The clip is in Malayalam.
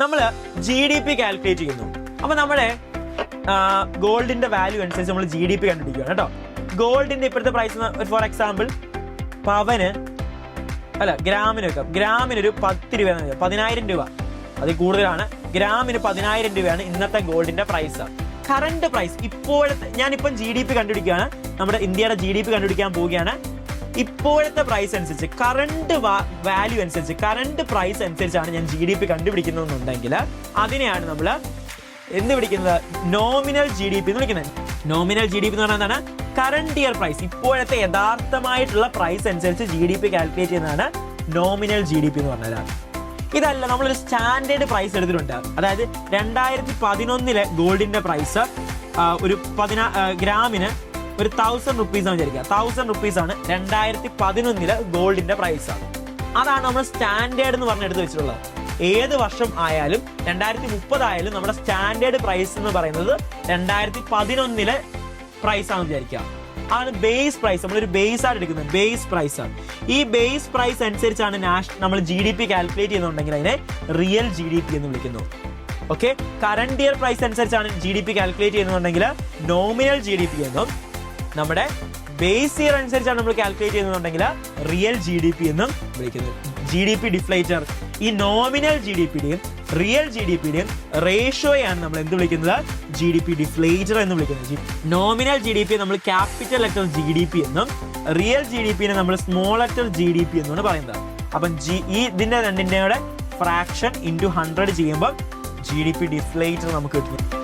നമ്മൾ GDP കാൽക്കുലേറ്റ് ചെയ്യുന്നു. അപ്പൊ നമ്മുടെ ഗോൾഡിന്റെ വാല്യൂ അനുസരിച്ച് നമ്മൾ GDP കണ്ടുപിടിക്കുകയാണ് കേട്ടോ. ഗോൾഡിന്റെ ഇപ്പോഴത്തെ പ്രൈസ് ഫോർ എക്സാമ്പിൾ ഗ്രാമിനൊരു 10 രൂപ, 10,000 രൂപ, അതിൽ കൂടുതലാണ്. ഗ്രാമിന് 10,000 രൂപയാണ് ഇന്നത്തെ ഗോൾഡിന്റെ പ്രൈസ്. കറണ്ട് പ്രൈസ് ഇപ്പോഴത്തെ, ഞാനിപ്പം GDP കണ്ടുപിടിക്കുകയാണ്, നമ്മുടെ ഇന്ത്യയുടെ GDP കണ്ടുപിടിക്കാൻ പോവുകയാണ്. ഇപ്പോഴത്തെ പ്രൈസ് അനുസരിച്ച്, കറണ്ട് വാല്യൂ അനുസരിച്ച്, കറണ്ട് പ്രൈസ് അനുസരിച്ചാണ് ഞാൻ GDP കണ്ടുപിടിക്കുന്നതെന്നുണ്ടെങ്കിൽ അതിനെയാണ് നമ്മൾ എന്ത് വിളിക്കുന്നത്? നോമിനൽ GDP എന്ന് വിളിക്കുന്നത്. നോമിനൽ GDP എന്ന് പറഞ്ഞാൽ എന്താണ്? കറണ്ട് ഇയർ പ്രൈസ്, ഇപ്പോഴത്തെ യഥാർത്ഥമായിട്ടുള്ള പ്രൈസ് അനുസരിച്ച് GDP കാൽക്കുലേറ്റ് ചെയ്യുന്നതാണ് നോമിനൽ GDP എന്ന് പറഞ്ഞാൽ. ഇതല്ല, നമ്മളൊരു സ്റ്റാൻഡേർഡ് പ്രൈസ് എടുത്തിട്ടുണ്ട്. അതായത് 2011 ഗോൾഡിന്റെ പ്രൈസ് ഒരു ഗ്രാമിന് ഒരു 1000 റുപ്പീസ് ആണ് വിചാരിക്കുക. 1000 റുപ്പീസ് ആണ് 2011 ഗോൾഡിന്റെ പ്രൈസ്. അതാണ് നമ്മൾ സ്റ്റാൻഡേർഡ് എന്ന് പറഞ്ഞെടുത്ത് വെച്ചിട്ടുള്ളത്. ഏത് വർഷം ആയാലും 2030 ആയാലും നമ്മുടെ സ്റ്റാൻഡേർഡ് പ്രൈസ് എന്ന് പറയുന്നത് 2011 പ്രൈസ് ആണെന്ന് വിചാരിക്കുക. ആണ് ബേസ് പ്രൈസ്. നമ്മളൊരു ബേസ് ആയിട്ട് എടുക്കുന്നത് ബേസ് പ്രൈസ് ആണ്. ഈ ബേസ് പ്രൈസ് അനുസരിച്ചാണ് നമ്മൾ GDP കാൽക്കുലേറ്റ് ചെയ്യുന്നുണ്ടെങ്കിൽ അതിനെ റിയൽ GDP എന്ന് വിളിക്കുന്നു. ഓക്കെ, കറണ്ട് ഇയർ പ്രൈസ് അനുസരിച്ചാണ് GDP കാൽക്കുലേറ്റ് ചെയ്യുന്നുണ്ടെങ്കിൽ നോമിനൽ GDP എന്നും, നമ്മുടെ ബേസ് ഇയർ അനുസരിച്ചാണ് നമ്മൾ കാൽക്കുലേറ്റ് ചെയ്യുന്നുണ്ടെങ്കിൽ റിയൽ GDP എന്നും വിളിക്കുന്നു. GDP deflator. ഈ നോമിനൽ GDPയുടെയും റിയൽ GDPയുടെയും റേഷ്യോയാണ് നമ്മൾ എന്ത് വിളിക്കുന്നത്? GDP ഡിഫ്ലേറ്റർ എന്ന് വിളിക്കുന്നത്. നോമിനൽ GDP നമ്മൾ ക്യാപിറ്റൽ ലെറ്റർ GDP എന്നും റിയൽ GDPനെ നമ്മൾ സ്മോൾ ലെറ്റർ GDP എന്നാണ് പറയുന്നത്. അപ്പം ഇതിന്റെ രണ്ടിന്റെ ഫ്രാക്ഷൻ ഇൻറ്റു 100 ചെയ്യുമ്പോൾ GDP ഡിഫ്ലേറ്റർ നമുക്ക് കിട്ടുന്നു.